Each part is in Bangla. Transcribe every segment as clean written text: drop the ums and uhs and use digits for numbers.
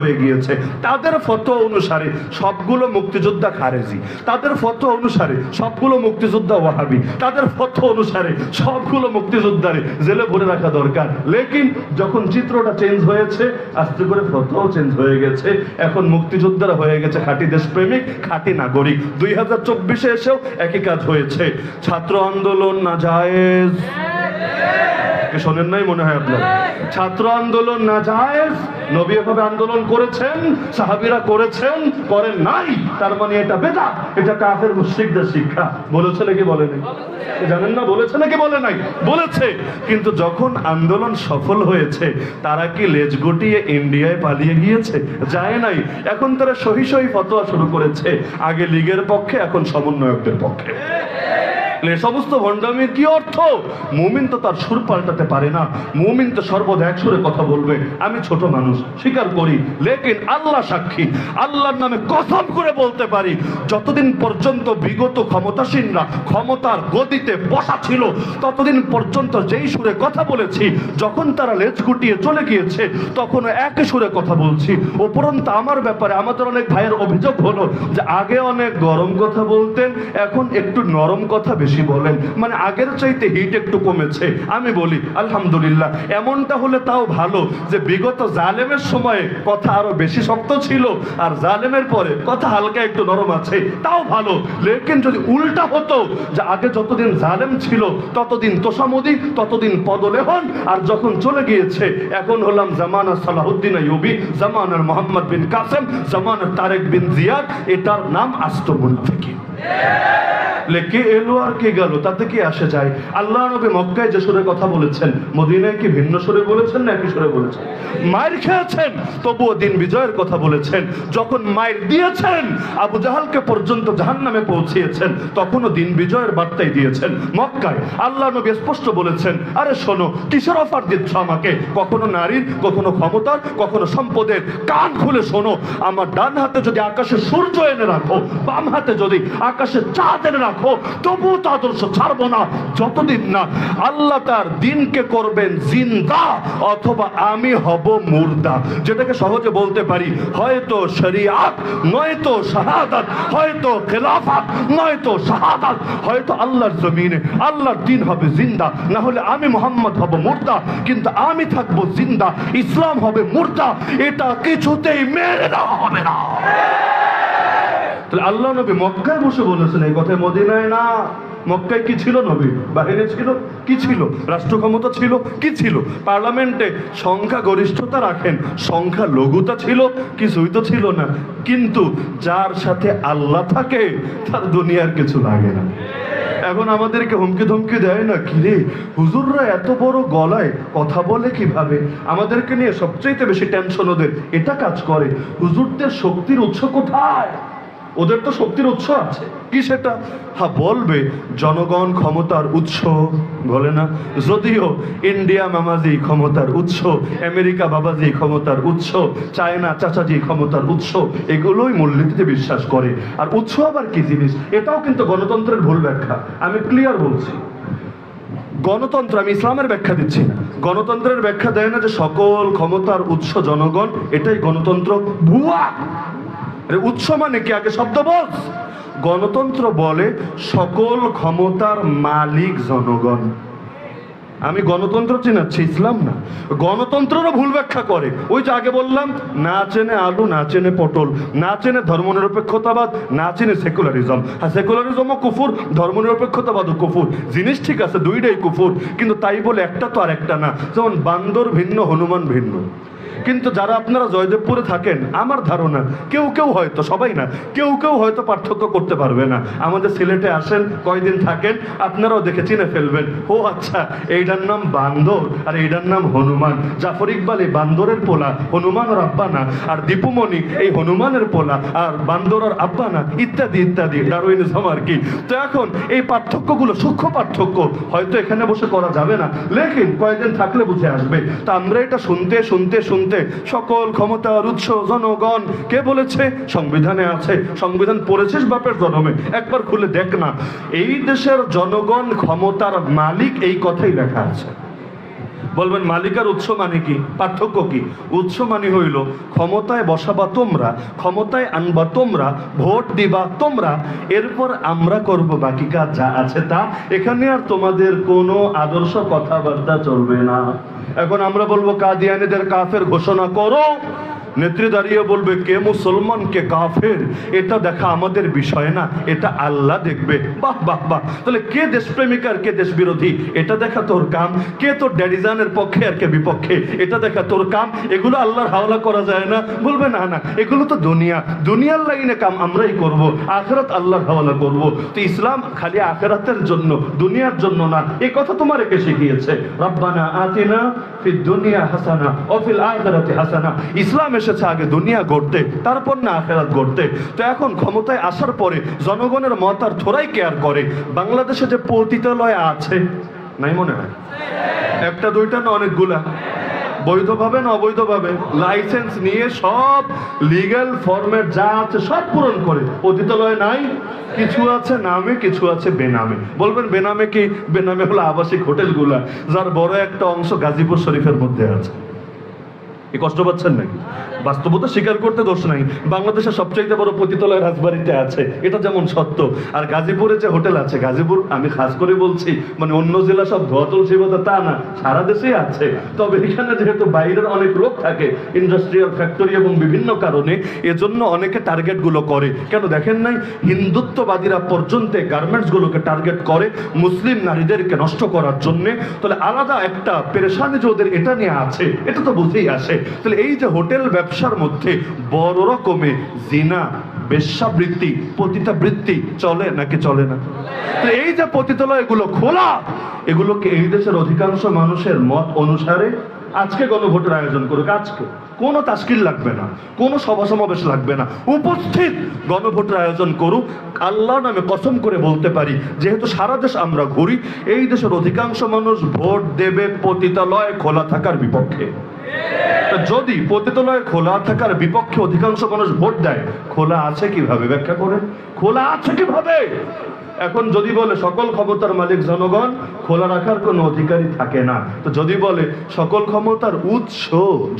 হয়ে গিয়েছে। তাদের ফতোয়া অনুসারে সবগুলো মুক্তিযোদ্ধা খারেজি, তাদের ফতোয়া অনুসারে সবগুলো মুক্তিযোদ্ধা ওয়াহাবি, তাদের ফতোয়া অনুসারে সবগুলো মুক্তিযোদ্ধারে জেলে ভরে রাখা দরকার। লেকিন যখন চিত্রটা চেঞ্জ হয়েছে, আস্তে করে ফতোয়াও চেঞ্জ হয়ে গেছে। এখন মুক্তিযোদ্ধারা হয়ে গেছে খাঁটি দেশপ্রেমিক, খাঁটি নাগরিক। 2024-এ এসেও একই কাজ হয়েছে। ছাত্র আন্দোলন নাজায়েজ, শোনেন নাই মনে হয় আপনার? ছাত্র আন্দোলন নাজায়েজ। নবী এভাবে আন্দোলন করেছেন, সাহাবীরা করেছেন, করেন নাই, তার মানে এটা বেদাত, এটা কাফের মুশরিকদের শিক্ষা। বলেছে নাকি বলে নাই? জানেন না বলেছে নাকি বলে নাই? বলেছে। কিন্তু যখন আন্দোলন সফল হয়েছে, তারা কি লেজ গুটিয়ে ইন্ডিয়ায় পালিয়ে গিয়েছে? যায় নাই। এখন তারা সহি সহি ফতোয়া শুরু করেছে, আগে লীগের পক্ষে, এখন সমন্বয়কদের পক্ষে। সমস্ত ভণ্ডামির কি অর্থ? মুমিন তো তার সুর পাল্টাতে পারে না, মুমিন তো সর্বদা এক সুরে কথা বলবে। আমি ছোট মানুষ, স্বীকার করি, লেকিন আল্লাহ সাক্ষী, আল্লাহর নামে কসম করে বলতে পারি, যতদিন পর্যন্ত বিগত ক্ষমতাসীনরা ক্ষমতার গদিতে বসা ছিল, ততদিন পর্যন্ত যেই সুরে কথা বলেছি, যখন তারা লেজ গুটিয়ে চলে গিয়েছে, তখন একই সুরে কথা বলছি। উপরন্তু আমার ব্যাপারে আমাদের অনেক ভাইয়ের অভিযোগ হলো যে আগে অনেক গরম কথা বলতেন, এখন একটু নরম কথা বেশি বলেন, মানে আগের চাইতে হিট একটু কমেছে। আমি বলি আলহামদুলিল্লাহ, এমনটা হলে তাও ভালো যে বিগত জালেমের সময়ে কথা আরো বেশি শক্ত ছিল, আর জালেমের পরে কথা হালকা একটু নরম আছে, তাও ভালো। লেকিন যদি উল্টা হতো যে আগে যতদিন জালেম ছিল ততদিন তোষামোদী, ততদিন পদলেহন, আর যখন চলে গিয়েছে এখন হলাম জামানার সালাহুদ্দিন আইয়ুবী, জামানার মোহাম্মদ বিন কাসেম, জামানার তারেক বিন জিয়াদ, এটার নাম আস্ত মুনাফিকি। কে এলো আর কে গেল, তাতে কি আসে যায়? আল্লাহ নবী মক্কায় যে সুরে কথা বলেছেন, মদিনায় কি ভিন্ন সুরে বলেছেন না একই সুরে বলেছেন? মায়ের খেয়েছেন, তবুও দিন বিজয়ের কথা বলেছেন। যখন মায়ের দিয়েছেন, আবু জাহালকে পর্যন্ত জাহান্নামে পৌঁছিয়েছেন, তখনও দিন বিজয়ের বার্তাই দিয়েছেন। মক্কায় আল্লাহ নবী স্পষ্ট বলেছেন, আরে শোনো, কিসের অফার দিচ্ছ আমাকে? কখনো নারীর, কখনো ক্ষমতার, কখনো সম্পদের। কান খুলে শোনো, আমার ডান হাতে যদি আকাশে সূর্য এনে রাখো, বাম হাতে যদি আকাশে চাঁদ এনে রাখো, তবু তো আদর্শ ছাড়বো না, যতদিন না আল্লাহ তার দিনকে করবেন জিন্দা, অথবা আমি হব মুর্দা। যেটাকে সহজে বলতে পারি, হয়তো শরিয়াত, নয়তো শাহাদাত, হয়তো খেলাফত, নয়তো শাহাদাত, হয়তো আল্লাহর জমিনে আল্লাহর দিন হবে জিন্দা, না হলে আমি মোহাম্মদ হব মুর্দা। কিন্তু আমি থাকবো জিন্দা, ইসলাম হবে মুর্দা, এটা কিছুতেই মেনে নেওয়া হবে না। আল্লাহ নবী মক্কায় বসে বলেছেন এই কথায়, মদিনায় না। মক্কায় কি ছিল? নবী বাহিনী ছিল, কি ছিল? রাষ্ট্র ক্ষমতা ছিল, কি ছিল? পার্লামেন্টে সংখ্যা গরিষ্ঠতা রাখেন, সংখ্যা লঘুতা ছিল, কিছুই তো ছিল না। কিন্তু যার সাথে আল্লাহ থাকে, তার দুনিয়ার কিছু লাগে না। এখন আমাদেরকে হুমকি ধমকি দেয় না, কিরে হুজুররা এত বড় গলায় কথা বলে কিভাবে? আমাদেরকে নিয়ে সবচেয়ে বেশি টেনশন ওদের এটা কাজ করে। হুজুরদের শক্তির উৎস কোথায়? ওদের তো শক্তির উৎস আছে, কি সেটা? হ্যাঁ বলবে জনগণ ক্ষমতার উৎস, বলে না? যদিও ইন্ডিয়া মামাজি ক্ষমতার উৎস, আমেরিকা বাবাজি ক্ষমতার উৎস, চায়না চাচাজি ক্ষমতার উৎস, এগুলোই মূলনীতিতে বিশ্বাস করে। আর উৎস আবার কি জিনিস, এটাও কিন্তু গণতন্ত্রের ভুল ব্যাখ্যা। আমি ক্লিয়ার বলছি, গণতন্ত্র, আমি ইসলামের ব্যাখ্যা দিচ্ছি না, গণতন্ত্রের ব্যাখ্যা দেয় না যে সকল ক্ষমতার উৎস জনগণ, এটাই গণতন্ত্র। ভুয়া। উৎস মানে কি? আগে শব্দ বল। গণতন্ত্র বলে সকল ক্ষমতার মালিক জনগণ। আমি গণতন্ত্র চিনাচ্ছি, ইসলাম না। গণতন্ত্রেরও ভুল ব্যাখ্যা করে। ওই যে আগে বললাম, না চেনে আলু, না চেনে পটল, না চেনে ধর্মনিরপেক্ষতাবাদ, না চেনে সেকুলারিজম। হ্যাঁ, সেকুলারিজমও কুফুর, ধর্মনিরপেক্ষতাবাদও কুফুর। জিনিস ঠিক আছে, দুইটাই কুফুর, কিন্তু তাই বলে একটা তো আর একটা না। যেমন বান্দর ভিন্ন, হনুমান ভিন্ন। কিন্তু যারা আপনারা জয়দেবপুরে থাকেন, আমার ধারণা কেউ কেউ হয়তো, সবাই না, কেউ কেউ হয়তো পার্থক্য করতে পারবে না। আমাদের সিলেটে আসেন, কয়দিন থাকেন, আপনারাও দেখে চিনে ফেলবেন, ও আচ্ছা এইটার নাম বান্দর আর এইটার নাম হনুমান। জাফর ইকবাল এই বান্দরের পোলা, হনুমান ওর আব্বা না। আর দীপুমণি এই হনুমানের পোলা, আর বান্দর ওর আব্বা না, ইত্যাদি ইত্যাদি, ডারউইনিজম আর কি। তো এখন এই পার্থক্যগুলো সূক্ষ্ম পার্থক্য, হয়তো এখানে বসে করা যাবে না, লেকিন কয়েকদিন থাকলে বুঝে আসবে। তা আমরা এটা শুনতে শুনতে শুনতে সকল ক্ষমতার উৎস জনগণ, কে বলেছে? সংবিধানে আছে। সংবিধান পড়েছিস বাপের জন্মে? একবার খুলে দেখ না, এই দেশের জনগণ ক্ষমতার মালিক, এই কথাই লেখা আছে। বলবেন মালিকার উৎস মানে কি? পার্থক্য কি? উৎস মানে হইল ক্ষমতায় বসাবা তোমরা, ক্ষমতায় আনবা তোমরা, ভোট দিবা তোমরা, এরপর আমরা করব বাকি কাজ যা আছে তা। এখানে আর তোমাদের কোনো আদর্শ কথাবার্তা চলবে না। এখন আমরা বলবো কাদিয়ানীদের কাফের ঘোষণা করো, নেত্রী দাঁড়িয়ে বলবে কে মুসলমান কে কাফের, এটা দেখা আমাদের বিষয় না, এটা আল্লাহ দেখবে। বাহ বাহ বাহ। তাহলে কে দেশপ্রেমিক আর কে দেশ বিরোধী এটা দেখা তোর কাম, কে তোর ড্যাডিজানের পক্ষে আর কে বিপক্ষে এটা দেখা তোর কাম। এগুলো আল্লাহর হাওলা করা যায় না। বলবে না না, এগুলো তো দুনিয়া, দুনিয়ার লাইনে কাম আমরাই করব, আখিরাত আল্লাহর হাওলা করব। তো ইসলাম খালি আখিরাতের জন্য, দুনিয়ার জন্য না, এই কথা তোমার কে শিখিয়েছে। রব্বানা আতিনা ফিদ দুনিয়া হাসানা ও ফিল আখিরাতি হাসানা। ইসলাম এসেছে আগে দুনিয়া গড়তে, তারপর না আখিরাত গড়তে। তো এখন ক্ষমতায় আসার পরে জনগণের মত আর থোড়াই কেয়ার করে। বাংলাদেশে যে পতিতালয় আছে, নাই মনে হয়? একটা দুইটা না, অনেকগুলা। বৈধভাবে না অবৈধভাবে লাইসেন্স নিয়ে সব লিগ্যাল ফরম্যাট যা আছে সব পূরণ করে। পতিতালয় নাই, কিছু আছে নামে, কিছু আছে বেনামে। বলবেন বেনামে কি? বেনামে হলো আবাসিক হোটেলগুলা, যার বড় একটা অংশ গাজীপুর শরীফের মধ্যে আছে। এই কষ্ট পাচ্ছেন নাকি? বাস্তবতা স্বীকার করতে দোষ নাই। বাংলাদেশের সবচাইতে বড় পতিতালয় রাজবাড়িতে আছে, এটা যেমন সত্য। আর গাজীপুরে যে হোটেল আছে, গাজীপুর আমি খাস করে বলছি, মানে অন্য জেলা সব ধোয়াতল সেবাদা তা না, সারা দেশেই আছে। তবে এখানে যেহেতু বাইরের অনেক লোক থাকে, ইন্ডাস্ট্রিয়াল ফ্যাক্টরি এবং বিভিন্ন কারণে, এজন্য অনেকে টার্গেট গুলো করে। কেন দেখেন নাই, হিন্দুত্ববাদীরা পর্যন্ত গার্মেন্টস গুলোকে টার্গেট করে মুসলিম নারীদেরকে নষ্ট করার জন্য। তাহলে আলাদা একটা পেরেশানি যে ওদের এটা নিয়ে আছে, এটা তো বুঝেই আসে। তাহলে এই যে হোটেল ব্যবসার মধ্যে বড় রকমের জিনা, বেশ্যাবৃত্তি, পতিতাবৃত্তি চলে নাকি চলে না? তো এই যে পতিতালয় এগুলো খোলা, এগুলোকে এই দেশের অধিকাংশ মানুষের মত অনুসারে আজকে গণভোটের আয়োজন করুক। আজকে কোনো তাশকিল লাগবে না, কোনো সভা সমাবেশ লাগবে না, উপস্থিত গণভোটের আয়োজন করুক। আল্লাহর নামে কসম করে বলতে পারি, যেহেতু সারা দেশ আমরা ঘুরি, এই দেশের অধিকাংশ মানুষ ভোট দেবে পতিতালয় খোলা থাকার বিপক্ষে। যদি পতিতালয় খোলা থাকার বিপক্ষে অধিকাংশ মানুষ ভোট দেয়, খোলা আছে কিভাবে? ব্যাখ্যা করেন, খোলা আছে কিভাবে? এখন যদি বলে সকল ক্ষমতার মালিক জনগণ, খোলা রাখার কোনো অধিকারী থাকে না। তো যদি বলে সকল ক্ষমতার উৎস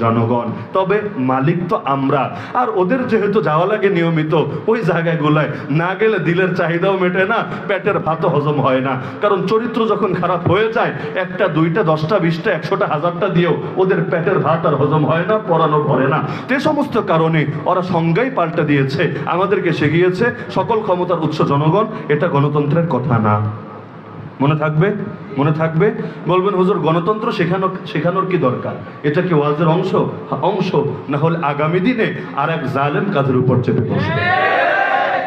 জনগণ, তবে মালিক তো আমরা। আর ওদের যেহেতু যাওয়া লাগে নিয়মিত ওই জায়গাগুলায়, না গেলে দিলের চাহিদাও মেটে না, পেটের ভাতও হজম হয় না। কারণ চরিত্র যখন খারাপ হয়ে যায়, একটা দুইটা 10টা 20টা 100টা 1000টা দিয়েও ওদের পেটের ভাত আর হজম হয় না, পরানো ভরে না। তো সমস্ত কারণে ওরা সংজ্ঞাই পাল্টে দিয়েছে, আমাদেরকে শিখিয়েছে সকল ক্ষমতার উৎস জনগণ। এটা গণতন্ত্রের কথা না। মনে থাকবে? মনে থাকবে? বলবেন হুজুর গণতন্ত্র শেখানোর কি দরকার? এটা কি ওয়াজের অংশ? না হলে আগামী দিনে আর এক জালেম কাঁধের উপর চেপে বসবে।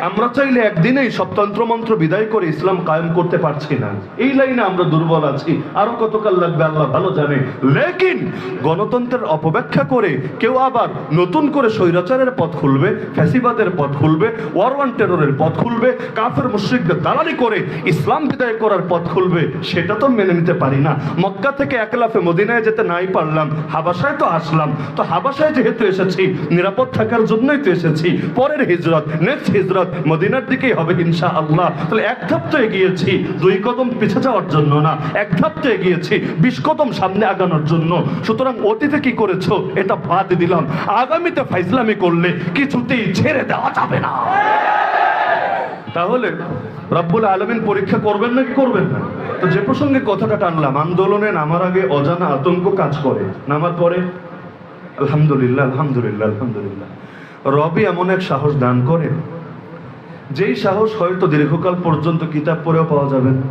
আমরা চাইলে একদিনেই সব তন্ত্রমন্ত্র বিদায় করে ইসলাম কায়েম করতে পারছি না। এই লাইনে আমরা দুর্বল আছি, আরো কতকাল লাগবে আল্লাহ ভালো জানে। লেকিন গণতন্ত্রের অপব্যাখ্যা করে কেউ আবার নতুন করে স্বৈরাচারের পথ খুলবে, ফ্যাসিবাদের পথ খুলবে, ওয়ার ওয়ান টেররের পথ খুলবে, কাফের মুশরিকদের দালালি করে ইসলাম বিদায় করার পথ খুলবে, সেটা তো মেনে নিতে পারি না। মক্কা থেকে একলাফে মদিনায় যেতে নাই পারলাম, হাবাসায় তো আসলাম। তো হাবাসায় যেহেতু এসেছি, নিরাপদ থাকার জন্যই তো এসেছি। পরের হিজরত, নেক্সট হিজরত মদিনার দিকেই হবে ইনশাআল্লাহ। তাহলে এক ধাপ তো এগিয়েছি, 2 কদম পিছে যাওয়ার জন্য না। এক ধাপ তো এগিয়েছি, 20 কদম সামনে আগানোর জন্য। সুতরাং অতীতে কি করেছো এটা বাদ দিলাম, আগামীতে ফাইজলামি করলে কিছুতেই ছেড়ে দেওয়া যাবে না। তাহলে রব্বুল আলামিন পরীক্ষা করবেন নাকি করবেন না? তো যে প্রসঙ্গে কথাটা টানলাম, আন্দোলনে নামার আগে অজানা আতঙ্ক কাজ করে, নামার পরে আলহামদুলিল্লাহ আলহামদুলিল্লাহ আলহামদুলিল্লাহ, রবি এমন এক সাহস দান করে, যেই সাহস হয়তো দীর্ঘকাল পর্যন্ত কিতাব পড়েও পাওয়া যাবে না,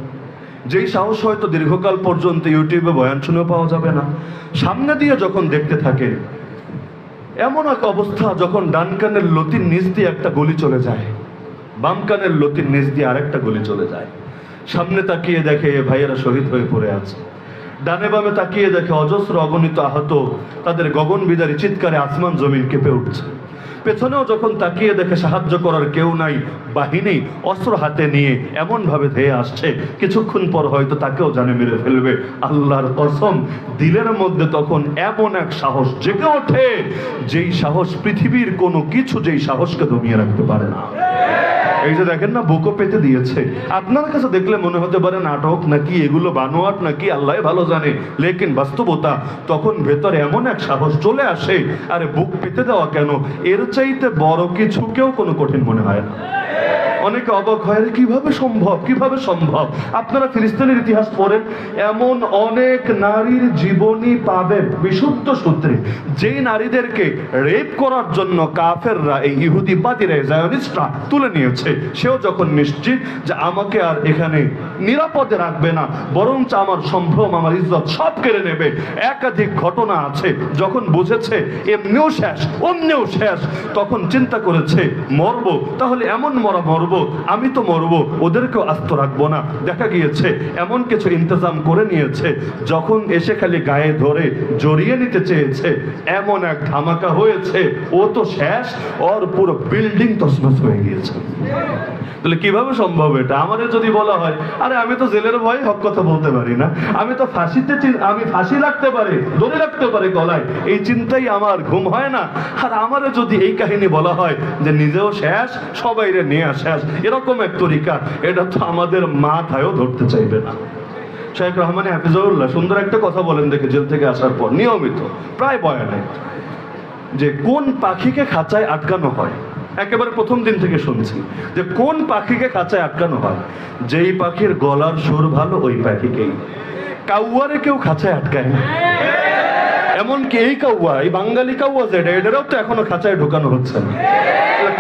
যেই সাহস হয়তো দীর্ঘকাল পর্যন্ত ইউটিউবে বয়ান শুনেও পাওয়া যাবে না। সামনে দিয়ে যখন দেখতে থাকে, এমন এক অবস্থা যখন ডান কানের লতির নিচ দিয়ে একটা গলি চলে যায়, বাম কানের লতির নিচ দিয়ে আরেকটা গলি চলে যায়। সামনে তাকিয়ে দেখে ভাইয়েরা শহীদ হয়ে পড়ে আছে, ডানে বামে তাকিয়ে দেখে অজস্র অগণিত আহত, তাদের গগন বিদারী চিৎকারে আসমান জমিন কেঁপে উঠছে। পেছনেও যখন তাকিয়ে দেখে সাহায্য করার কেউ নাই, বাহিনী অস্ত্র হাতে নিয়ে এমন ভাবে ধেয়ে আসছে, কিছুক্ষণ পর হয়তো তাকেও জানে মেরে ফেলবে। আল্লাহর কসম, দিলের মধ্যে তখন এমন এক সাহস জেগে ওঠে, যেই সাহস পৃথিবীর কোনো কিছু যেই সাহসকে দমিয়ে রাখতে পারে না। এই যে দেখেন না, বুকও পেতে দিয়েছে। আপনার কাছে দেখলে মনে হতে পারে নাটক নাকি, এগুলো বানোয়াট নাকি, আল্লাহ ভালো জানে। লেকিন বাস্তবতা, তখন ভেতরে এমন এক সাহস চলে আসে, আরে বুক পেতে দেওয়া কেন, এর চাইতে বড় কিছুকেও কোনো কঠিন মনে হয় না। অনেকে অবাক হয়, কিভাবে সম্ভব, কিভাবে সম্ভব। আপনারা ফিলিস্তিনের ইতিহাস পড়েন, এমন অনেক নারীর জীবনী পাবেন বিশুদ্ধ সূত্রে, যেই নারীদেরকে রেপ করার জন্য কাফেররা, এই ইহুদিবাদীরা, জায়নিস্টরা তুলে নিয়েছে, সেও যখন নিশ্চিত যে আমাকে আর এখানে নিরাপদে রাখবে না, বরঞ্চ আমার সম্ভ্রম, আমার ইজ্জত সব কেড়ে নেবে। একাধিক ঘটনা আছে, যখন বুঝেছে এমনিও শেষ অমনিও শেষ, তখন চিন্তা করেছে মরবো, তাহলে এমন মরবো, আমি তো মরবো, ওদেরকেও আস্ত রাখবো না। দেখা গিয়েছে এমন কিছু ইন্তজাম করে নিয়েছে, যখন এসে খালি গায়ে ধরে জড়িয়ে নিতে চেয়েছে, এমন এক ধামাকা হয়েছে, ও তো শেষ, ওর পুরো বিল্ডিং তছনছ হয়ে গিয়েছে। তাহলে কিভাবে সম্ভব এটা? আমাদের যদি বলা হয়, আরে আমি তো জেলের ভয়ে হক কথা বলতে পারি না, আমি তো আমি ফাঁসি লাগতে পারে, দড়ি রাখতে পারে গলায়, এই চিন্তাই আমার ঘুম হয় না। আর আমারে যদি এই কাহিনী বলা হয় যে নিজেও শেষ, সবাইরে নিয়ে শেষ, এরকম এক তরিকা, এটা তো আমাদের মাথায়ও ধরতে চাইবে না। শাইখ রহমান হাফিজাহুল্লাহ সুন্দর একটা কথা বলেন দেখে, জেল থেকে আসার পর নিয়মিত প্রায় বয়ানে, যে কোন পাখিকে খাঁচায় আটকানো হয়, একেবারে প্রথম দিন থেকে শুনছি যে কোন পাখিকে খাঁচায় আটকানো হয়, যেই পাখির গলার সুর ভালো ওই পাখিকেই। কাউয়ারে কেউ খাঁচায় আটকায় না। এমনকি এই কাউয়া, এই বাঙালি কাউয়া যেটা, এটারও তো এখনো খাঁচায় ঢোকানো হচ্ছে না।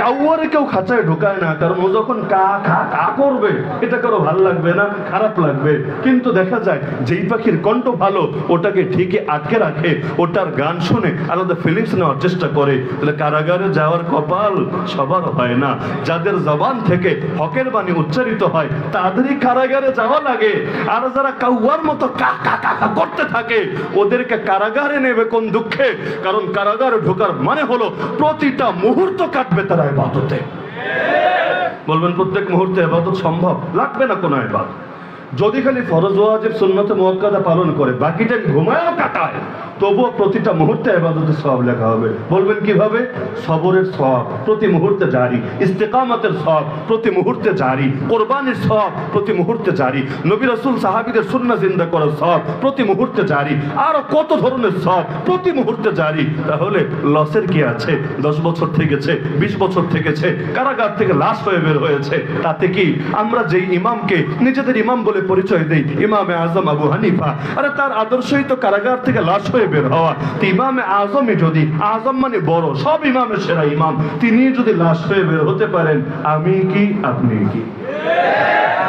কাউয়ারে কেউ খাঁচায় ঢোকায় না, কারণ ও যখন কা খা কা করবে, এটা কারো ভাল লাগবে না, খারাপ লাগবে। কিন্তু দেখা যায় যেই পাখির কণ্ঠ ভালো, ওটাকে ঠিকই আটকে রাখে, ওটার গান শুনে আলাদা ফিলিংস নেওয়ার চেষ্টা করে। তাহলে কারাগারে যাওয়ার কপাল সবার হয় না। যাদের জবান থেকে হকের বাণী উচ্চারিত হয়, তাদেরই কারাগারে যাওয়া লাগে। আর যারা কাউয়ার মতো কা কা কা করতে থাকে, ওদেরকে কারাগারে নেবে কোন দুঃখে? কারণ কারাগারে ঢোকার মানে হলো প্রতিটা মুহূর্ত কাটবে তারা ইবাদতে। বলবেন প্রত্যেক মুহূর্তে ইবাদত সম্ভব? লাগবে না কোনো ইবাদত। যদি খালি ফরজ ওয়াজিব সুন্নাতে মুআক্কাদা পালন করে, বাকিটা ঘুমায়ও কাটায়, তবুও প্রতিটা মুহূর্তে ইবাদতের সওয়াব লেখা হবে। বলবেন কিভাবে? সবরের সওয়াব প্রতি মুহূর্তে জারি, ইস্তেকামতের সওয়াব প্রতি মুহূর্তে জারি, কোরবানির সওয়াব প্রতি মুহূর্তে জারি, নবী রাসূল সাহাবীদের সুন্নাহ জিন্দা করার সওয়াব প্রতি মুহূর্তে জারি, আর কত ধরনের সওয়াব প্রতি মুহূর্তে জারি। তাহলে লসের কি আছে? 10 বছর থেকেছে, 20 বছর থেকেছে, কারাগার থেকে লাশ হয়ে বের হয়েছে, তাতে কি? আমরা যেই ইমামকে নিজেদের ইমাম বলে পরিচয় দেই, ইমামে আজম আবু হানিফা, আরে তার আদর্শই তো কারাগার থেকে লাশ হয়ে বের হওয়া। ইমামে আজমই যদি, আজম মানে বড়, সব ইমামের সেরা ইমাম, তিনি যদি লাশ হয়ে বের হতে পারেন, আমি কি আপনি কি?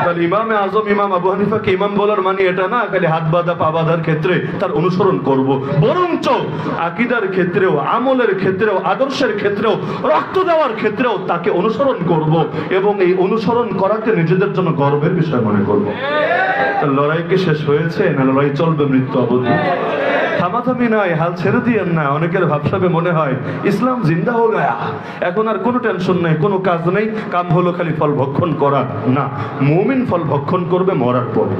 তাহলে ইমামে আজম ইমাম আবু হানিফাকে ইমাম বলার মানে এটা না খালি হাত বাঁধা পা বাঁধার ক্ষেত্রে তার অনুসরণ করব, বরঞ্চ আকীদার ক্ষেত্রেও, আমলের ক্ষেত্রেও, আদর্শের ক্ষেত্রেও, রক্ত দেওয়ার ক্ষেত্রেও তাকে অনুসরণ করব, এবং এই অনুসরণ করাকে নিজেদের জন্য গর্বের বিষয় মনে করব। লড়াই কি শেষ হয়েছে, না লড়াই চলবে মৃত্যু অবধি? থামাথামি নাই, হাল ছেড়ে দিয়েন না। অনেকের ভাবসাবে মনে হয় ইসলাম জিন্দা হয়ে গয়া, এখন আর কোনো টেনশন নেই, কোনো কাজ নেই, কাম হলো খালি ফল ভক্ষণ করা। না, মুমিন ফল ভক্ষণ করবে মরার পরে।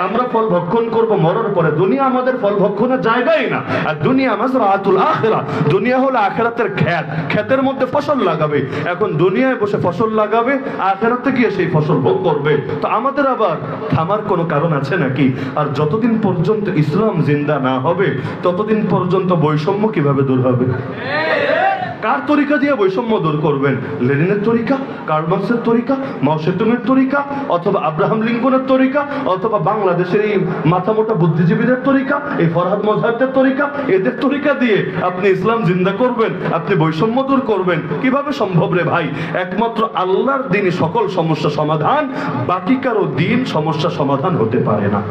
আমরা ফল ভক্ষণ করব মরার পরে। দুনিয়া আমাদের ফল ভক্ষণের জায়গাই না। আর দুনিয়া মাজরাতুল আখিরা, দুনিয়া হলো আখিরাতের ক্ষেত, ক্ষেতের মধ্যে ফসল লাগাবে। এখন দুনিয়ায় বসে ফসল লাগাবে, আখিরাতে গিয়ে সেই ফসল ভোগ করবে। তো আমাদের আবার থামার কোনো কারণ আছে নাকি? আর যতদিন পর্যন্ত ইসলাম জিন্দা না হবে, ততদিন পর্যন্ত বৈষম্য কিভাবে দূর হবে? কার তরিকা দিয়ে বৈষম্য দূর করবেন? লেনিনের তরিকা, কার্ল মার্কসের তরিকা, মাও সেতুংয়ের তরিকা, অথবা আব্রাহাম লিঙ্কনের তরিকা, অথবা বাংলাদেশের এই মাথামোটা বুদ্ধিজীবীদের তরিকা, এই ফরহাদ মজহারদের তরিকা, এদের তরিকা দিয়ে আপনি ইসলাম জিন্দা করবেন, আপনি বৈষম্য দূর করবেন? কিভাবে সম্ভব রে ভাই? একমাত্র আল্লাহর দ্বীনই সকল সমস্যা সমাধান, বাকি কারো দ্বীন সমস্যা সমাধান হতে পারে না।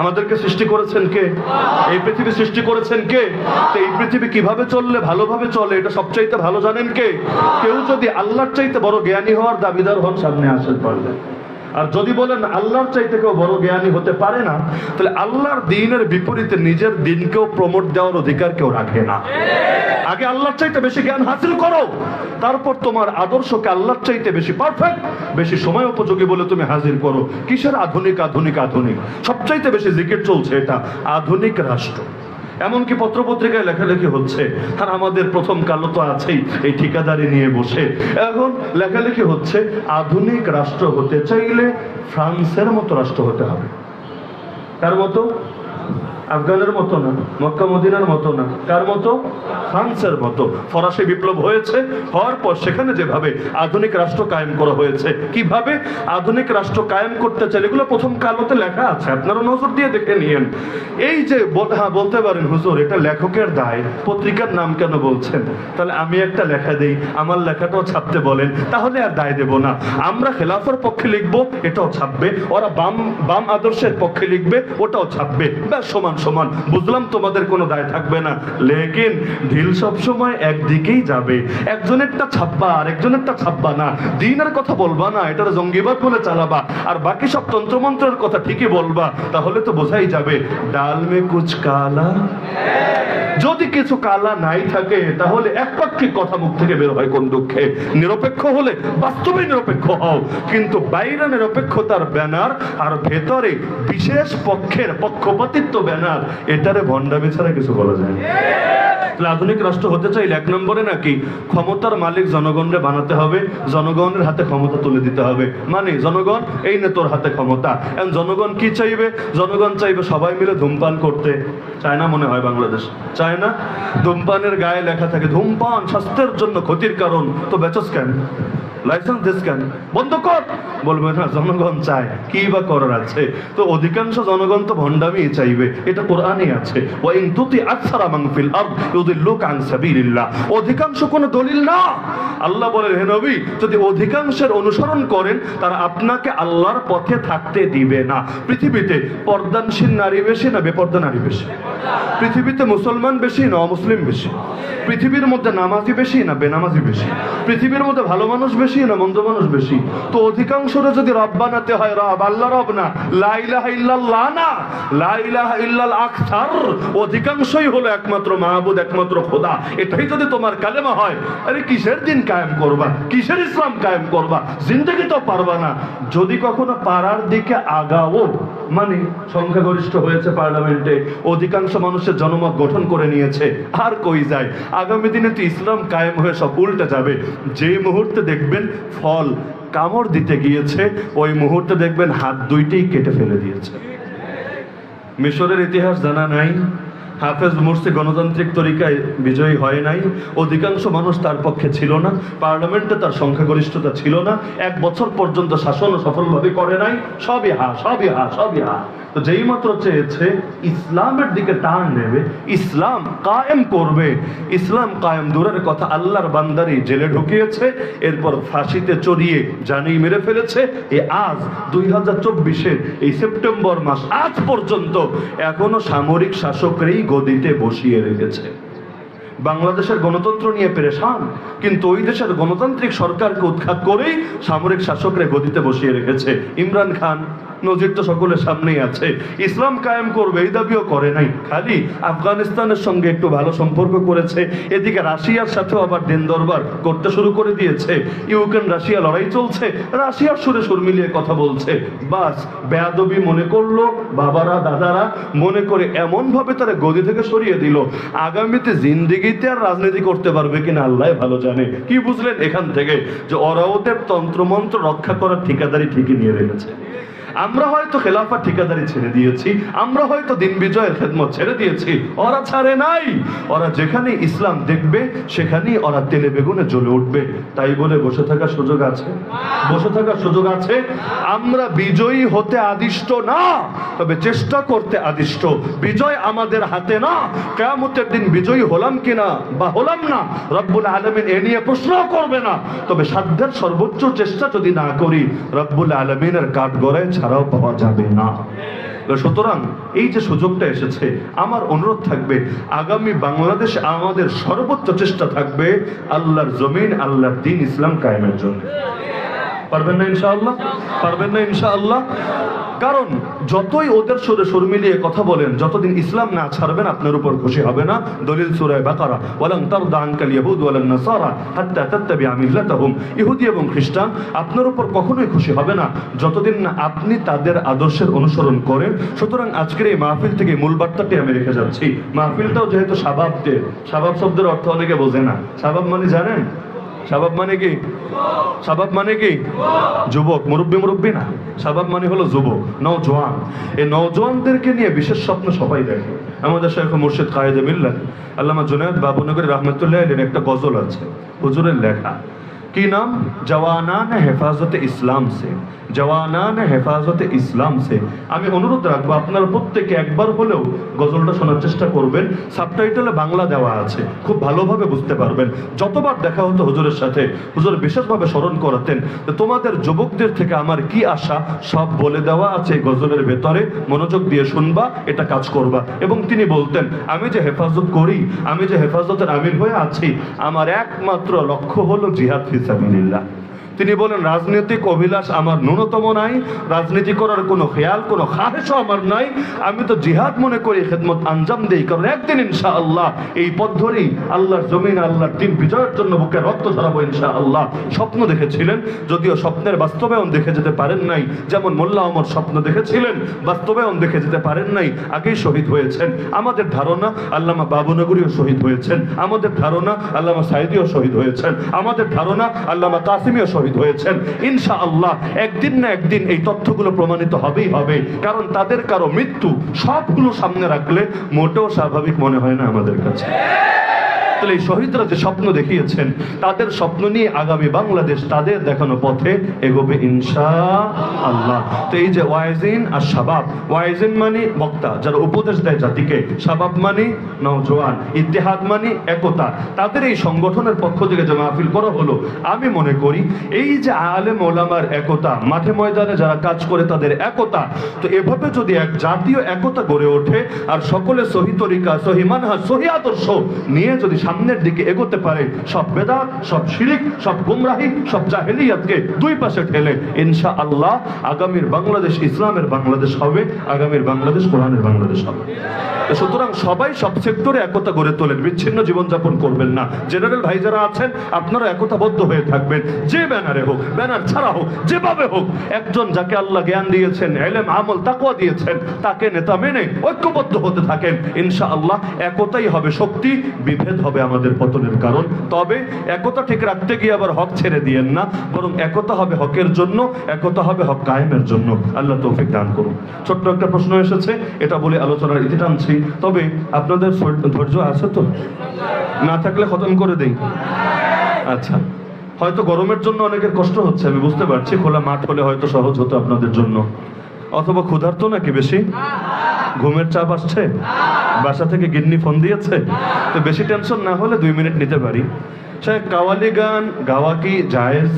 আমাদেরকে সৃষ্টি করেছেন কে? এই পৃথিবী সৃষ্টি করেছেন কে? তো এই পৃথিবী কিভাবে চললে ভালোভাবে চলে, এটা সবচাইতে ভালো জানেন কে? কেউ যদি আল্লাহর চাইতে বড় জ্ঞানী হওয়ার দাবিদার হন, সামনে আসেন পারবেন। আর যদি বলেন আল্লাহর চাইতে কেউ বড় জ্ঞানী হতে পারে না, তাহলে আল্লাহর দ্বীনের বিপরীতে নিজের দ্বীনকেও প্রমোট দেওয়ার অধিকার কেউ রাখে না। আগে আল্লাহর চাইতে বেশি জ্ঞান হাসিল করো, তারপর তোমার আদর্শকে আল্লাহর চাইতে বেশি পারফেক্ট, বেশি সময় উপযোগী বলে তুমি হাজির করো। কিসের আধুনিক? আধুনিক আধুনিক, সবচাইতে বেশি জিকির চলছে, এটা আধুনিক রাষ্ট্র। এমনকি পত্রপত্রিকায় লেখালেখি হচ্ছে। আর আমাদের প্রথম কালো তো আছেই, এই ঠিকাদারি নিয়ে বসে এখন লেখালেখি হচ্ছে আধুনিক রাষ্ট্র হতে চাইলে ফ্রান্সের মতো রাষ্ট্র হতে হবে। কার মতো? আফগানের মতো না, মক্কা মদিনার মতো না, কার মতো? ফ্রান্সের মতো। ফরাসি বিপ্লব হয়েছে, হওয়ার পর সেখানে যেভাবে আধুনিক রাষ্ট্র কায়েম করা হয়েছে, কিভাবে আধুনিক রাষ্ট্র কায়েম করতে চাই এগুলো প্রথম কালোতে লেখা আছে, আপনারা নজর দিয়ে দেখে নিয়েন। এই যে হ্যাঁ বলতে পারেন হুজুর এটা লেখকের দায়, পত্রিকার নাম কেন বলছেন? তাহলে আমি একটা লেখা দেই, আমার লেখাটাও ছাপতে বলেন, তাহলে আর দায় দেব না। আমরা খেলাফার পক্ষে লিখবো, এটাও ছাপবে, ওরা বাম আদর্শের পক্ষে লিখবে, ওটাও ছাপবে, ব্যাস সমান সমান। বুঝলাম তোমাদের কোনো দায় থাকবে না, লেকিন ঢিল সব সময় একদিকেই যাবে, একজনেরটা ছাপবা আর একজনেরটা ছাপবা না, দ্বীনের কথা বলবা না, এটার জঙ্গিবাদ বলে চালাবা, আর বাকি সব তন্ত্রমন্ত্রের কথা ঠিকই বলবা, তাহলে তো বোঝাই যাবে ডাল মে কুছ কালা। যদি কিছু কালা নাই থাকে তাহলে একপাক্ষিক কথা মুখ থেকে বের হয় কোন দুঃখে। নিরপেক্ষ হলে বাস্তবে নিরপেক্ষ হও, কিন্তু বাইরে নিরপেক্ষতার ব্যানার আর ভেতরে বিশেষ পক্ষের পক্ষপাতিত্ব ব্যানার, এটারে ভণ্ডামি ছাড়া কিছু বলা যায় না। আধুনিক রাষ্ট্র হতে চাইলে এক নম্বরে নাকি ক্ষমতার মালিক জনগণরে বানাতে হবে, জনগণের হাতে ক্ষমতা তুলে দিতে হবে। মানে জনগণ এই নে তোর হাতে ক্ষমতা। এখন জনগণ কি চাইবে? জনগণ চাইবে সবাই মিলে ধূমপান করতে। চায় না মনে হয় বাংলাদেশ? চায় না? ধূমপানের গায়ে লেখা থাকে ধূমপান স্বাস্থ্যের জন্য ক্ষতির কারণ, তো বেচস কেন? লাইসেন্স দিস কেন? বন্ধ কর। বলবে না জনগণ চায়, কি বা করার আছে? তো অধিকাংশ জনগণ তো ভণ্ডামি চাইবে, এটা কোরআনে আছে, ওয়াইন তুতি আকসারা মান ফিল আরদ ইউদিল্লুকা আন সাবিলিল্লাহ। অধিকাংশ কোনো দলিল না। আল্লাহ বলেন হে নবী, যদি অধিকাংশের অনুসরণ করেন তারা আপনাকে আল্লাহর পথে থাকতে দিবে না। পৃথিবীতে পর্দানশীল নারী বেশি না বেপর্দা নারী বেশি? পৃথিবীতে মুসলমান বেশি না অমুসলিম বেশি? পৃথিবীর মধ্যে নামাজি বেশি না বেনামাজি বেশি? পৃথিবীর মধ্যে ভালো মানুষ বেশি না মন্দ মানুষ বেশি? তো অধিকাংশরা যদি রব বানাতে হয়, রব আল্লাহ রব না, লা ইলাহা ইল্লাল্লাহ না, লা ইলাহা ইল্লাল আকসার, অধিকাংশই হলো একমাত্র মাহবুদ, একমাত্র খোদা। এটাই যদি তোমার কালেমা হয়, আরে কিসের দিন কায়েম করবা, কিসের ইসলাম কায়েম করবা? জিন্দেগি তো পারবা না। যদি কখনো পারার দিকে আগাও, মানে সংখ্যাগরিষ্ঠ হয়েছে পার্লামেন্টে, অধিকাংশ মানুষের জনমত গঠন করে নিয়েছে, আর কই যায়? আগামী দিনে তো ইসলাম কায়েম হয়ে সব উল্টে যাবে। যে মুহূর্তে দেখবেন ফল কামড় দিতে গিয়েছে, ওই মুহূর্তে দেখবেন হাত দুইটাই কেটে ফেলে দিয়েছে। মিশরের ইতিহাস জানা নাই? হাফেজ মুরসি গণতান্ত্রিক তরিকায় বিজয়ী হয় নাই, অধিকাংশ মানুষ তার পক্ষে ছিল না, পার্লামেন্টে তার সংখ্যাগরিষ্ঠতা ছিল না, 1 বছর পর্যন্ত শাসন সফলভাবে করে নাই, সবই হা সবই হা সবই হা। তো যেই মাত্র চেয়েছে ইসলামের দিকে টান নেবে, ইসলাম কায়েম করবে, ইসলাম কায়েম দূরের কথা আল্লাহর বান্দারি জেলে ঢুকিয়েছে, এরপর ফাঁসিতে চড়িয়ে জানেই মেরে ফেলেছে। এই আজ 2024-এর এই সেপ্টেম্বর মাস আজ পর্যন্ত এখনো সামরিক শাসকরাই গদিতে বসিয়ে রেখেছে। বাংলাদেশের গণতন্ত্র নিয়ে পেরেশান, কিন্তু ওই দেশের গণতান্ত্রিক সরকারকে উৎখাত করেই সামরিক শাসকরা গদিতে বসিয়ে রেখেছে। ইমরান খান নজির তো সকলের সামনেই আছে, ইসলাম কায়েম করবে এই দাবিও করে নাই, খালি আফগানিস্তানের সঙ্গে একটু ভালো সম্পর্ক করেছে, এদিকে রাশিয়ার সাথেও আবার দিন দরবার করতে শুরু করে দিয়েছে। ইউক্রেন রাশিয়া লড়াই চলছে, রাশিয়ার সুরে সুর মিলিয়ে কথা বলছে। বাস বেয়াদবি মনে করলো বাবারা দাদারা, মনে করে এমন ভাবে তারা গদি থেকে সরিয়ে দিল, আগামীতে জিন্দেগিতে আর রাজনীতি করতে পারবে কিনা আল্লাহ ভালো জানে। কি বুঝলেন এখান থেকে? যে ওরা ওদের তন্ত্রমন্ত্র রক্ষা করার ঠিকাদারি ঠিকই নিয়ে রেখেছে। আমরা হয়তো খেলাফা ঠিকাদারি ছেড়ে দিয়েছি, আমরা হয়তো দিন বিজয়ের খেদমত ছেড়ে দিয়েছি, ওরা ছাড়ে নাই। ওরা যেখানে ইসলাম দেখবে সেখানেই ওরা তেলে বেগুনে জ্বলে উঠবে। তাই বলে বসে থাকার সুযোগ আছে? বসে থাকার সুযোগ আছে? আমরা বিজয়ী হতে আদিষ্ট না, তবে চেষ্টা করতে আদিষ্ট। বিজয় আমাদের হাতে না। কিয়ামতের দিন বিজয়ী হলাম কিনা বা হলাম না রব্বুল আলামিন এ নিয়ে প্রশ্ন করবে না, তবে সাধ্যের সর্বোচ্চ চেষ্টা যদি না করি রব্বুল আলামিনের কাঠগড়ায় ছাড়াও পাওয়া যাবে না। সুতরাং এই যে সুযোগটা এসেছে, আমার অনুরোধ থাকবে আগামী বাংলাদেশ আমাদের সর্বোচ্চ চেষ্টা থাকবে আল্লাহর জমিন, আল্লাহর দ্বীন ইসলাম কায়েমের জন্য। পারবেন না ইনশাআল্লাহ? পারবেন না ইনশাআল্লাহ? কারণ যতই ওদের সুরে সুর মিলিয়ে কথা বলেন, যতদিন ইসলাম না ছাড়বেন আপনার উপর খুশি হবে না। দলিল সূরা বাকারা, ওয়ালান তারদা আনকাল ইয়াহুদ ওয়ালান নাসারা হাত্তা তাত্তাবিআ মিল্লাতাহুম। ইহুদি এবং খ্রিস্টান আপনার উপর কখনোই খুশি হবে না যতদিন না আপনি তাদের আদর্শের অনুসরণ করেন। সুতরাং আজকের এই মাহফিল থেকে মূল বার্তাটি আমি রেখে যাচ্ছি। মাহফিলটাও যেহেতু শাবাবদের, শাবাব শব্দের অর্থ অনেকে বোঝে না। শাবাব মানে জানেন? শাবাব মানে কি? শাবাব মানে কি? যুবক, মুরব্বী না। শাবাব মানে হলো যুবক, নওজোয়ান। এই নওজোয়ানদেরকে নিয়ে বিশেষ স্বপ্ন সবাই দেখে। আমাদের শেখ মুর্শিদ কায়েদে মিল্লাত আল্লামা জুনায়েদ বাবুনগরী রহমতুল্লাহ আলাইহির একটা গজল আছে, হুজুরের লেখা। কি নাম? জওয়ানান হেফাজতে ইসলাম সে, জওয়ানান হেফাজতে ইসলাম সে। আমি অনুরোধ রাখবো আপনারা প্রত্যেকে একবার হলেও গজলটা শোনার চেষ্টা করবেন। সাবটাইটেলে বাংলা দেওয়া আছে, খুব ভালোভাবে বুঝতে পারবেন। যতবার দেখা হতো হুজুরের সাথে, হুজুর বিশেষভাবে স্মরণ করাতেন যে তোমাদের যুবকদের থেকে আমার কি আশা সব বলে দেওয়া আছে এই গজলের ভেতরে, মনোযোগ দিয়ে শুনবা, এটা কাজ করবা। এবং তিনি বলতেন আমি যে হেফাজত করি, আমি যে হেফাজতের আমির হয়ে আছি, আমার একমাত্র লক্ষ্য হলো জিহাদ ফি সাবিলিল্লাহ। তিনি বলেন রাজনৈতিক অভিলাষ আমার ন্যূনতম নাই, রাজনীতি করার কোনো খেয়াল, কোনো খাহেশও আমার নাই। আমি তো জিহাদ মনে করি খেদমত আঞ্জাম দেই, কারণ একদিন ইনশাআল্লাহ এই পথ ধরেই আল্লাহর জমিন, আল্লাহর দিন বিজয়ের জন্য বুকে রক্ত ঝরাবো ইনশাআল্লাহ। স্বপ্ন দেখেছিলেন, যদিও স্বপ্নের বাস্তবায়ন দেখে যেতে পারেন নাই। যেমন মোল্লা ওমর স্বপ্ন দেখেছিলেন, বাস্তবায়ন দেখে যেতে পারেন নাই, আগেই শহীদ হয়েছেন। আমাদের ধারণা আল্লামা বাবুনগরীও শহীদ হয়েছেন, আমাদের ধারণা আল্লামা সাইদিও শহীদ হয়েছেন, আমাদের ধারণা আল্লামা কাসিমিও শহীদ হয়েছেন। ইনশাআল্লাহ একদিন না একদিন এই তথ্যগুলো প্রমাণিত হবেই হবে, কারণ তাদের কারো মৃত্যু সবগুলো সামনে রাখলে মোটেও স্বাভাবিক মনে হয় না আমাদের কাছে। তাহলে এই শহীদরা যে স্বপ্ন দেখিয়েছেন, তাদের স্বপ্ন নিয়ে আগামী বাংলাদেশ তাদের দেখানো পথে এগোবে ইনশাআল্লাহ। তো এই যে ওয়াইজিন আর শাবাব, ওয়াইজিন মানে বক্তা যারা উপদেশ দেয় জাতিকে, শাবাব মানে নওজোয়ান, ইত্তেহাদ মানে একতা। তাদের এই সংগঠনের পক্ষ থেকে যে মাহফিল করা হলো, আমি মনে করি এই যে আলেম ওলামার একতা, মাঠে ময়দানে যারা কাজ করে তাদের একতা, তো এভাবে যদি এক জাতীয় একতা গড়ে ওঠে আর সকলে সহি তরিকা, সহি মানহাজ, সহি আদর্শ নিয়ে যদি সামনের দিকে এগোতে পারে, সব বেদাত, সব শিরিক, সব গুমরাহি, সব জাহেলিয়াতকে দুই পাশে ঠেলে ইনশাআল্লাহ আগামীর বাংলাদেশ ইসলামের বাংলাদেশ হবে, আগামীর বাংলাদেশ কোরআনের বাংলাদেশ হবে। সুতরাং সবাই সব সেক্টরে একতা গড়ে তোলেন, বিচ্ছিন্ন জীবনযাপন করবেন না। জেনারেল ভাই যারা আছেন আপনারা একতাবদ্ধ হয়ে থাকবেন, যে ব্যানারে হোক, ব্যানার ছাড়া হোক, যেভাবে হোক, একজন যাকে আল্লাহ জ্ঞান দিয়েছেন, ইলম, আমল, তাকওয়া দিয়েছেন, তাকে নেতা মেনে ঐক্যবদ্ধ হতে থাকেন। ইনশাআল্লাহ একতাই হবে শক্তি, বিভেদ হবে আমাদের পতনের কারণ। তবে একতা ঠিক রাখতে গিয়ে আবার হক ছেড়ে দিয়েন না, বরং একতা হবে হকের জন্য, একতা হবে হক কায়েমের জন্য। আল্লাহ তৌফিক দান করুন। ছোট্ট একটা প্রশ্ন এসেছে, এটা বলে আলোচনার ইতি টানছি। তবে আপনাদের ধৈর্য আছে তো? না থাকলে খতম করে দেই। আচ্ছা, হয়তো গরমের জন্য অনেকের কষ্ট হচ্ছে, আমি বুঝতে পারছি। খোলা মাঠ হলে হয়তো সহজ হতো আপনাদের জন্য। অথবা ক্ষুধার্ত নাকি বেশি? ঘুমের চাপ আসছে? বাসা থেকে গিন্নি ফোন দিয়েছে? তো বেশি টেনশন না হলে 2 মিনিট নিতে পারি। সে কাওয়ালি গান গাওয়া কি জায়েজ?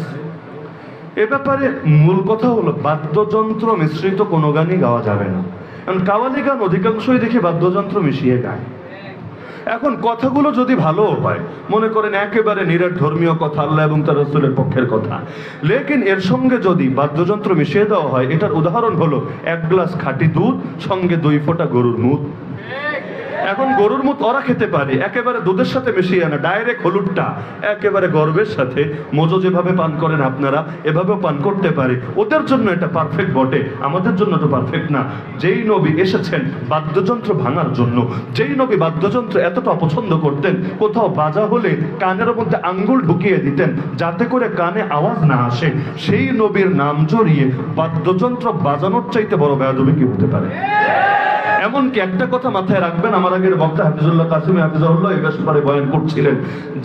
এ ব্যাপারে মূল কথা হলো বাদ্যযন্ত্র মিশ্রিত কোনো গানই গাওয়া যাবে না। কারণ কাওয়ালি গান অধিকাংশই দেখি বাদ্যযন্ত্র মিশিয়ে গায়। এখন কথাগুলো যদি ভালো হয়, মনে করেন একেবারে নিরেট ধর্মীয় কথা, আল্লাহ এবং তার রাসূলের পক্ষের কথা, লেকিন এর সঙ্গে যদি বাদ্যযন্ত্র মিশিয়ে দেওয়া হয়, এটার উদাহরণ হলো 1 গ্লাস খাঁটি দুধ সঙ্গে 2 ফোঁটা গরুর মুত। এখন গরুর মুত ওরা খেতে পারে, একেবারে দুধের সাথে মিশিয়ে না, ডাইরেক্ট হলুদটা একেবারে গর্বের সাথে, মোজো যেভাবে পান করেন আপনারা এভাবেও পান করতে পারে। ওদের জন্য এটা পারফেক্ট বটে, আমাদের জন্য তো পারফেক্ট না। যেই নবী এসেছেন বাদ্যযন্ত্র ভাঙার জন্য, যেই নবী বাদ্যযন্ত্র এতটা অপছন্দ করতেন, কোথাও বাজা হলে কানের মধ্যে আঙ্গুল ঢুকিয়ে দিতেন যাতে করে কানে আওয়াজ না আসে, সেই নবীর নাম জড়িয়ে বাদ্যযন্ত্র বাজানোর চাইতে বড় বেয়াদবি কি হতে পারে? এমনকি একটা কথা মাথায় রাখবেন, আমার আগের বক্তা হাফিজুল্লাহ কাসিমি হাফিজাহুল্লাহ এই ব্যাপারে বয়ান করছিলেন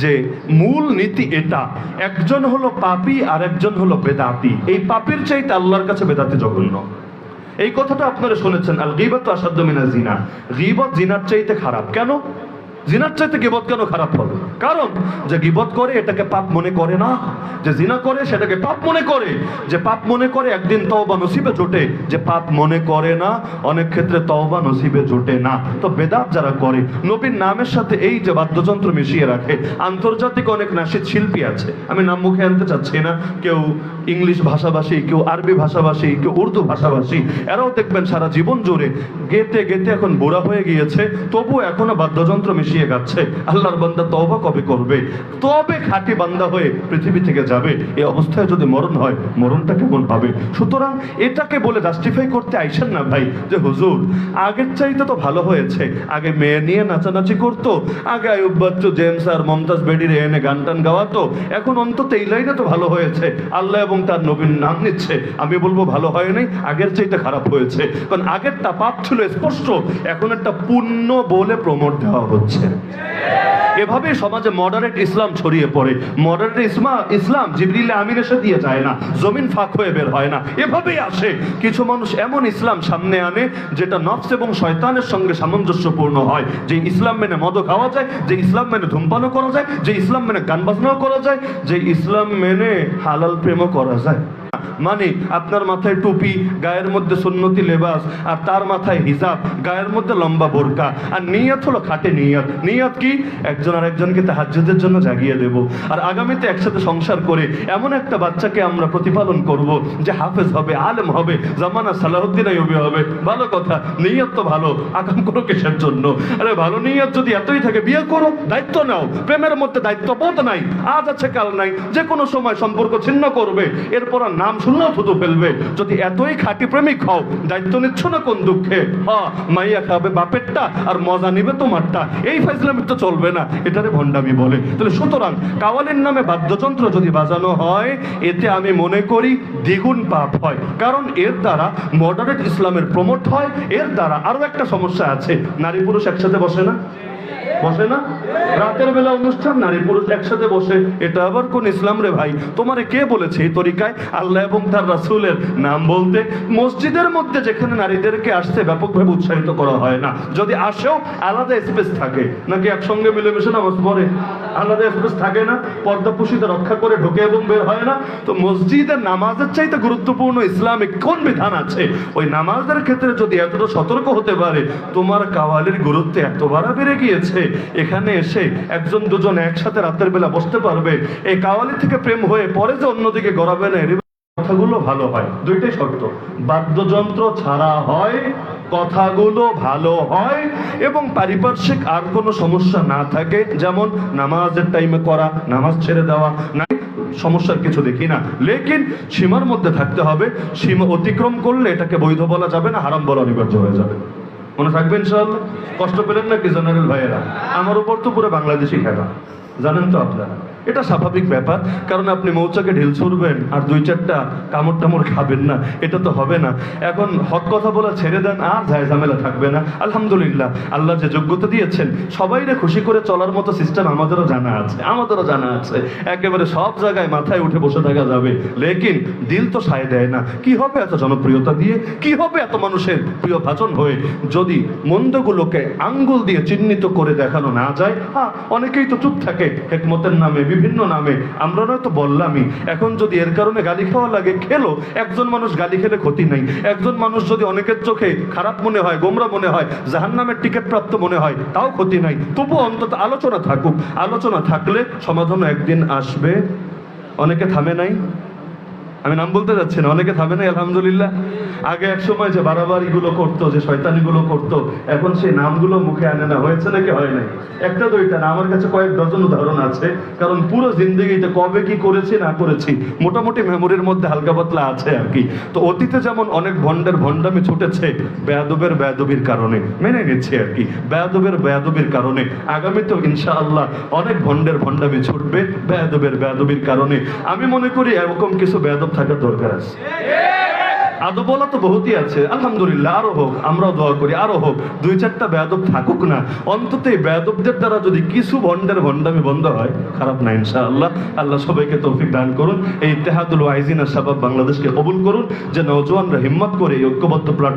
যে মূল নীতি এটা, একজন হলো পাপী আর একজন হলো বেদাতি। এই পাপীর চাইতে আল্লাহর কাছে বেদাতি জঘন্য। এই কথাটা আপনারা শুনেছেন, আল গীবাতু আশাদ্দু মিনাজ জিনা। গীবত জিনার চাইতে খারাপ। কেন? জিনার চাইতে গীবত কেন খারাপ হবে? কারণ যে গীবত করে এটাকে পাপ মনে করে না, যে জিনা করে সেটাকে পাপ মনে করে। যে পাপ মনে করে একদিন তওবা নসিবে জোটে, যে পাপ মনে করে না অনেক ক্ষেত্রে তওবা নসিবে জোটে না। তো বেদাত যারা করে, নবীর নামের সাথে এই যে বাদ্যযন্ত্র মিশিয়ে রাখে, আন্তর্জাতিক অনেক নাশিদ শিল্পী আছে, আমি নাম মুখে আনতে চাচ্ছি না, কেউ ইংলিশ ভাষাভাষী, কেউ আরবি ভাষাভাষী, কেউ উর্দু ভাষাভাষী, এরাও দেখবেন সারা জীবন জুড়ে গেতে গেতে এখন বুড়া হয়ে গিয়েছে, তবু এখনো বাদ্যযন্ত্র মিশিয়ে গাচ্ছে। আল্লাহর বান্দা তওবা কবে করবে? তবে খাঁটি বান্দা হয়ে পৃথিবী থেকে যাবে। এই অবস্থায় যদি মরণ হয়, মরণটা কেমন হবে? সুতরাং এটাকে বলে জাস্টিফাই করতে আইসেন না ভাই যে হুজুর আগের চাইতে তো ভালো হয়েছে, আগে মেয়ে নিয়ে নাচানাচি করতো, আগে আয়ুব বাচ্চু, জেমস আর মমতাজ বেডির এনে গান টান গাওয়াতো, এখন অন্তত এই লাইনে তো ভালো হয়েছে, আল্লাহ এবং তার নবীর নাম নিচ্ছে। আমি বলবো ভালো হয় নাই, আগের চাইতে খারাপ হয়েছে। কারণ আগেরটা পাপ ছিল স্পষ্ট, এখন একটা পুণ্য বলে প্রমোট দেওয়া হচ্ছে। এভাবে সমাজে মডারেট ইসলাম ছড়িয়ে পড়ে। মডারেট ইসলাম জিবরিল আমিন এসে দিয়ে যায় না, জমিন ফাঁক হয়ে বের হয় না, এভাবেই আসে। কিছু মানুষ এমন ইসলাম সামনে আনে যেটা নফস এবং শয়তানের সঙ্গে সামঞ্জস্যপূর্ণ হয়। যে ইসলাম মেনে মদ খাওয়া যায়, যে ইসলাম মেনে ধূমপানও করা যায়, যে ইসলাম মেনে গান বাজনাও করা যায়, যে ইসলাম মেনে হালাল প্রেমও করা যায়। মানে আপনার মাথায় টুপি, গায়ের মধ্যে সুন্নতি লেবাস, আর তার মাথায় হিজাব, গায়ের মধ্যে লম্বা বোরকা, আর নিয়ত হলো খাটে নিয়ত। নিয়ত কি? একজন আর একজনকে তাহাজ্জুদের জন্য জাগিয়ে দেব, আর আগামীতে একসাথে সংসার করে এমন একটা বাচ্চাকে আমরা প্রতিপালন করব যে হাফেজ হবে, আলেম হবে, জামানা সালাহুদ্দিন আইয়ুবী হবে। ভালো কথা, নিয়ত তো ভালো, আকাম করো কিসের জন্য? আরে ভালো নিয়ত যদি এতই থাকে, বিয়ে করো, দায়িত্ব নাও। প্রেমের মধ্যে দায়িত্ববোধ নাই, আজ আছে কাল নাই, যে কোনো সময় সম্পর্ক ছিন্ন করবে, এরপর আর নাম শুনলেও থুতু ফেলবে। যদি এতই খাঁটি প্রেমিক হও, দায়িত্ব নিচ্ছ না কোন দুঃখে? হ্যাঁ, মাইয়া খাবে বাপেরটা আর মজা নিবে তোমারটা, এই ফাইজলামি তো চলবে না, এটারে ভণ্ডামি বলে। তাহলে সুতরাং কাওয়ালির নামে বাদ্যযন্ত্র যদি বাজানো হয়, এতে আমি মনে করি দ্বিগুণ পাপ হয়। কারণ এর দ্বারা মডারেট ইসলামের প্রমোট হয়। এর দ্বারা আরো একটা সমস্যা আছে, নারী পুরুষ একসাথে বসে না? বসে না? রাতের বেলা অনুষ্ঠান, নারী পুরুষ একসাথে বসে, এটা আবার কোন ইসলাম রে ভাই? তোমারে কে বলেছে এই তরিকায় আল্লাহ এবং তার রাসূলের নাম বলতে? মসজিদের মধ্যে যেখানে নারীদেরকে আসতে ব্যাপকভাবে উৎসাহিত করা হয় না, যদি আসেও আলাদা স্পেস থাকে, নাকি একসঙ্গে মিলেমিশে নামাজ পড়ে? আলাদা স্পেস থাকে না, পর্দাপুষিতে রক্ষা করে ঢোকে এবং বের হয় না। তো মসজিদের নামাজের চাইতে গুরুত্বপূর্ণ ইসলামিক কোন বিধান আছে? ওই নামাজের ক্ষেত্রে যদি এতটা সতর্ক হতে পারে, তোমার কাওয়ালির গুরুত্ব এত বাড়া বেড়ে গিয়েছে, এখানে এসে একজন দুজন একসাথে রাতের বেলা বসতে পারবে, এই কাওয়ালি থেকে প্রেম হয়ে পরে যে অন্যদিকে গড়াবে না, কথাগুলো ভালো হয়। দুইটাই শর্ত, বাদ্যযন্ত্র ছাড়া হয়, কথাগুলো ভালো হয়, এবং পারিপার্শ্বিক আর কোনো সমস্যা না থাকে, যেমন নামাজের টাইমে করা, নামাজ ছেড়ে দেওয়া না, সমস্যার কিছু দেখি না। লেকিন সীমার মধ্যে থাকতে হবে। সীমা অতিক্রম করলে এটাকে বৈধ বলা যাবে না, হারাম বলা অনিবার্য হয়ে যাবে। মনে থাকবে ইনশাআল্লাহ। কষ্ট পেলেন না কি জেনারেল ভাইয়েরা? আমার উপর তো পুরো বাংলাদেশি খেলা, জানেন তো আপনারা। এটা স্বাভাবিক ব্যাপার, কারণ আপনি মৌচাকে ঢিল ছুড়বেন আর দুই চারটা কামড় টামড় খাবেন না, এটা তো হবে না। এখন হক কথা বলা ছেড়ে দেন, আর যায় ঝামেলা থাকবে না। আলহামদুলিল্লাহ, আল্লাহ যে যোগ্যতা দিয়েছেন, সবাইরে খুশি করে চলার মতো সিস্টেম আমাদেরও জানা আছে। একেবারে সব জায়গায় মাথায় উঠে বসে থাকা যাবে, লেকিন দিল তো সায় দেয় না। কি হবে এত জনপ্রিয়তা দিয়ে? কি হবে এত মানুষের প্রিয় ভাজন হয়ে, যদি মন্দগুলোকে আঙ্গুল দিয়ে চিহ্নিত করে দেখানো না যায়? হ্যাঁ, অনেকেই তো চুপ থাকে হিকমতের নামে, বিভিন্ন নামে। আমরা নয়তো বললামই, এখন যদি এর কারণে গালি খাওয়া লাগে, খেলো। একজন মানুষ গালি খেলে ক্ষতি নাই। একজন মানুষ যদি অনেকের চোখে খারাপ মনে হয়, গোমরা মনে হয়, জাহান্নামের টিকিট প্রাপ্ত মনে হয়, তাও ক্ষতি নাই। তবু অন্তত আলোচনা থাকুক। আলোচনা থাকলে সমাধান একদিন আসবে। অনেকে থামে নাই, আমি নাম বলতে যাচ্ছি না, অনেকে থামে নাই আলহামদুলিল্লাহ। আগে এক সময় যে বাড়াবাড়িগুলো করতো, যে শয়তানিগুলো করতো, এখন সেই নামগুলো মুখে আনে না। হয়েছে নাকি হয় নাই? একটা দুইটা না, আমার কাছে কয়েক ডজন উদাহরণ আছে। কারণ পুরো জিন্দগিতে কবে কি করেছি না করেছি মোটামুটি মেমোরির মধ্যে হালকা পাতলা আছে আর কি। তো অতীতে যেমন অনেক ভণ্ডের ভণ্ডামি ছুটেছে বেয়াদবের বেয়াদবির কারণে, মেনে নিচ্ছি আর কি, বেয়াদবের বেয়াদবির কারণে। আগামীতেও ইনশাআল্লাহ অনেক ভণ্ডের ভণ্ডামি ছুটবে বেয়াদবের বেয়াদবির কারণে। আমি মনে করি এরকম কিছু বেয়াদব থাকার দরকার আছে। আদব বলা তো বহুতই আছে, আলহামদুলিল্লাহ, আরো হোক, আমরাও দোয়া করি আরো হোক। দুই চারটা বেয়াদব থাকুক না, অন্তত এই বেয়াদবদের দ্বারা যদি কিছু ভণ্ডের ভণ্ডামি বন্ধ হয়, খারাপ না ইনশাআল্লাহ। আল্লাহ সবাইকে তৌফিক দান করুন। এই ইত্তেহাদুল ওয়াইজিন আশ-শাবাব বাংলাদেশকে কবুল করুন, যে নওজোয়ানরা হিম্মত করে এই ঐক্যবদ্ধ প্ল্যাটফর্ম